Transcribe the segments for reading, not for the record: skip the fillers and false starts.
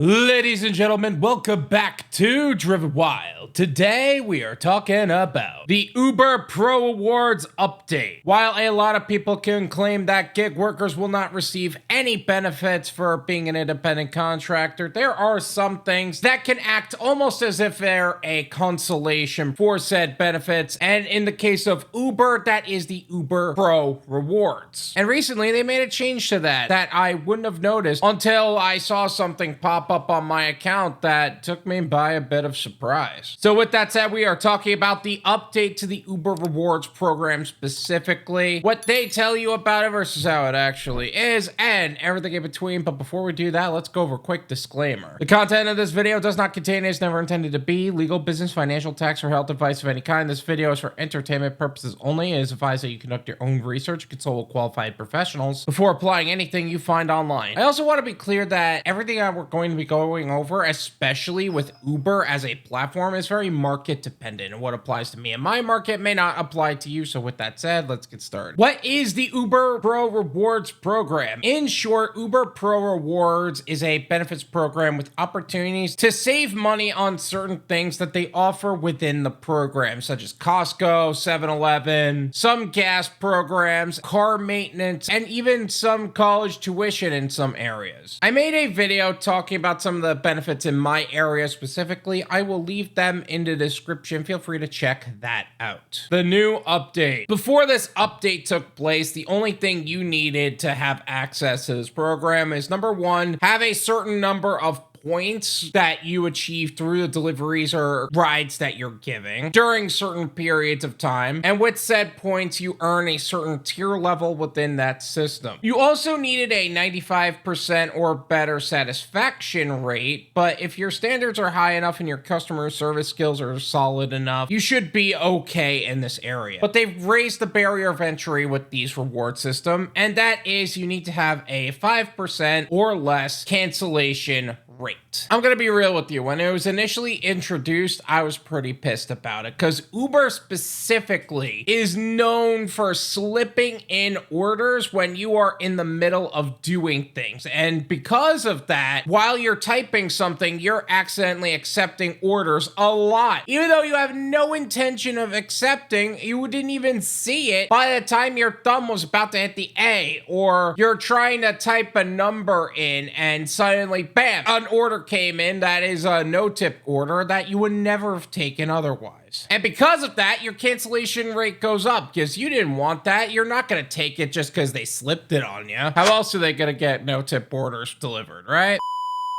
Ladies and gentlemen, welcome back to Driven Wyld. Today we are talking about the Uber Pro Awards update. While a lot of people can claim that gig workers will not receive any benefits for being an independent contractor, there are some things that can act almost as if they're a consolation for said benefits. And in the case of Uber, that is the Uber Pro Rewards. And recently they made a change to that I wouldn't have noticed until I saw something pop up on my account that took me by a bit of surprise. So with that said, we are talking about the update to the Uber Rewards program specifically, what they tell you about it versus how it actually is, and everything in between. But before we do that, let's go over a quick disclaimer. The content of this video does not contain, is never intended to be, legal, business, financial, tax, or health advice of any kind. This video is for entertainment purposes only. It is advised that you conduct your own research and consult with qualified professionals before applying anything you find online. I also want to be clear that everything that we're going to be going over, especially with Uber as a platform, is very market dependent, and what applies to me and my market may not apply to you. So with that said, let's get started. What is the Uber Pro Rewards program? In short, Uber Pro Rewards is a benefits program with opportunities to save money on certain things that they offer within the program, such as Costco, 7-Eleven, some gas programs, car maintenance, and even some college tuition in some areas. I made a video talking about some of the benefits in my area specifically. I will leave them in the description. Feel free to check that out. The new update. Before this update took place, the only thing you needed to have access to this program is, number one, have a certain number of points that you achieve through the deliveries or rides that you're giving during certain periods of time. And with said points, you earn a certain tier level within that system. You also needed a 95% or better satisfaction rate, but if your standards are high enough and your customer service skills are solid enough, you should be okay in this area. But they've raised the barrier of entry with these reward system, and that is you need to have a 5% or less cancellation rate. I'm gonna be real with you. When it was initially introduced, I was pretty pissed about it because Uber specifically is known for slipping in orders when you are in the middle of doing things. And because of that, while you're typing something, you're accidentally accepting orders a lot. Even though you have no intention of accepting, you didn't even see it by the time your thumb was about to hit the A, or you're trying to type a number in and suddenly, bam, an order came in that is a no-tip order that you would never have taken otherwise. And because of that, your cancellation rate goes up because you didn't want that. You're not going to take it just because they slipped it on you. How else are they going to get no-tip orders delivered, right?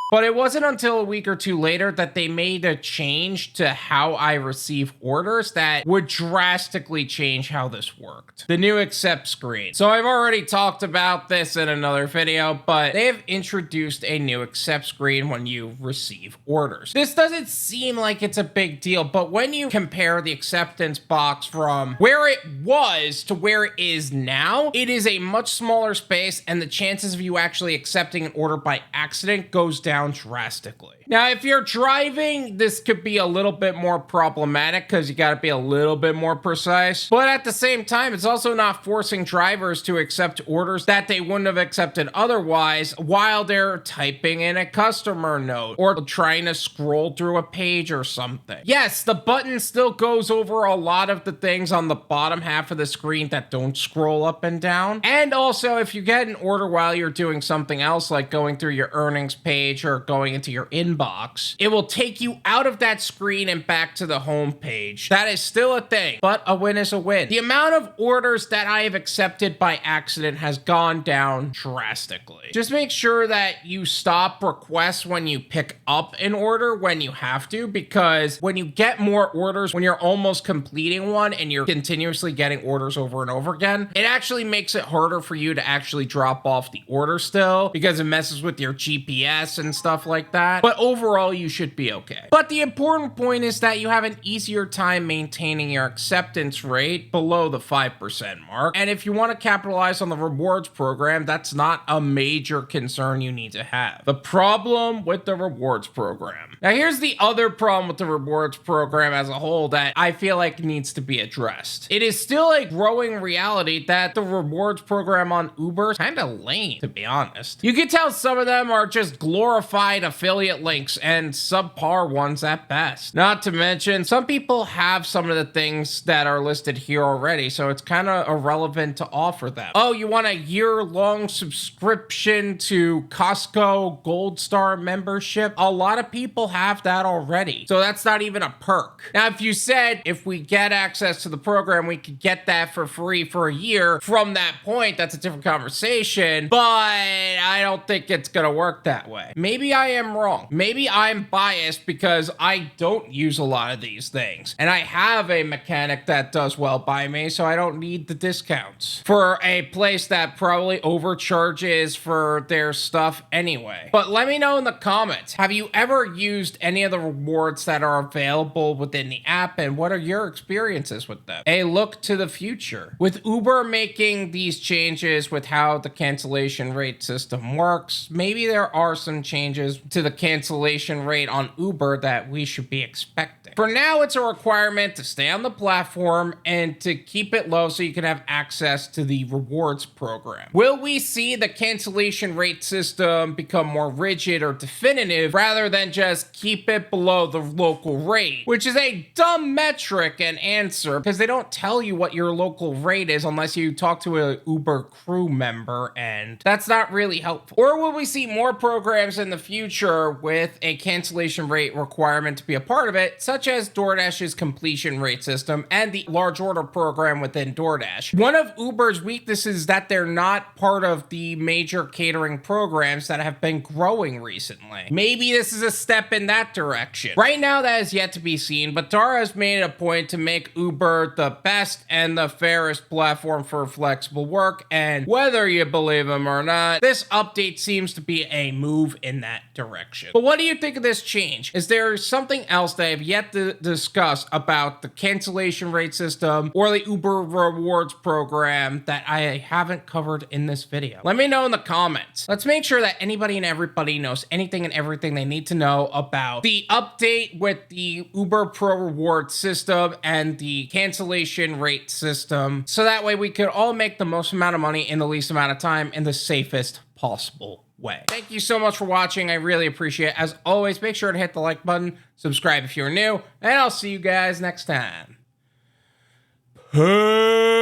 But it wasn't until a week or two later that they made a change to how I receive orders that would drastically change how this worked. The new accept screen. So I've already talked about this in another video, but they have introduced a new accept screen when you receive orders. This doesn't seem like it's a big deal, but when you compare the acceptance box from where it was to where it is now, it is a much smaller space, and the chances of you actually accepting an order by accident goes down drastically. Now, if you're driving, this could be a little bit more problematic because you got to be a little bit more precise. But at the same time, it's also not forcing drivers to accept orders that they wouldn't have accepted otherwise while they're typing in a customer note or trying to scroll through a page or something. Yes, the button still goes over a lot of the things on the bottom half of the screen that don't scroll up and down. And also, if you get an order while you're doing something else, like going through your earnings page or going into your inbox, it will take you out of that screen and back to the home page. That is still a thing, but a win is a win. The amount of orders that I have accepted by accident has gone down drastically. Just make sure that you stop requests when you pick up an order when you have to, because when you get more orders, when you're almost completing one and you're continuously getting orders over and over again, it actually makes it harder for you to actually drop off the order still because it messes with your GPS and stuff like that. But overall, you should be okay. But the important point is that you have an easier time maintaining your acceptance rate below the 5% mark. And if you want to capitalize on the rewards program, that's not a major concern you need to have. The problem with the rewards program. Now, here's the other problem with the rewards program as a whole that I feel like needs to be addressed. It is still a growing reality that the rewards program on Uber is kind of lame, to be honest. You can tell some of them are just glorified qualified affiliate links and subpar ones at best. Not to mention, some people have some of the things that are listed here already, so it's kind of irrelevant to offer them. Oh, you want a year-long subscription to Costco Gold Star membership? A lot of people have that already, so that's not even a perk. Now, if you said if we get access to the program, we could get that for free for a year, from that point, that's a different conversation, but I don't think it's gonna work that way. Maybe I am wrong. Maybe I'm biased because I don't use a lot of these things, and I have a mechanic that does well by me, so I don't need the discounts for a place that probably overcharges for their stuff anyway. But let me know in the comments, have you ever used any of the rewards that are available within the app, and what are your experiences with them? A look to the future. With Uber making these changes with how the cancellation rate system works, maybe there are some changes to the cancellation rate on Uber that we should be expecting. For now, it's a requirement to stay on the platform and to keep it low so you can have access to the rewards program. Will we see the cancellation rate system become more rigid or definitive rather than just keep it below the local rate, which is a dumb metric and answer because they don't tell you what your local rate is unless you talk to a Uber crew member, and that's not really helpful. Or will we see more programs in the future with a cancellation rate requirement to be a part of it, such as DoorDash's completion rate system and the large order program within DoorDash? One of Uber's weaknesses is that they're not part of the major catering programs that have been growing recently. Maybe this is a step in that direction. Right now, that is yet to be seen, but Dara has made it a point to make Uber the best and the fairest platform for flexible work, and whether you believe him or not, this update seems to be a move in that direction. But what do you think of this change? Is there something else that I have yet to discuss about the cancellation rate system or the Uber rewards program that I haven't covered in this video? Let me know in the comments. Let's make sure that anybody and everybody knows anything and everything they need to know about the update with the Uber Pro reward system and the cancellation rate system, so that way we could all make the most amount of money in the least amount of time in the safest possible way. Thank you so much for watching. I really appreciate it. As always, make sure to hit the like button, subscribe if you're new, and I'll see you guys next time. Peace.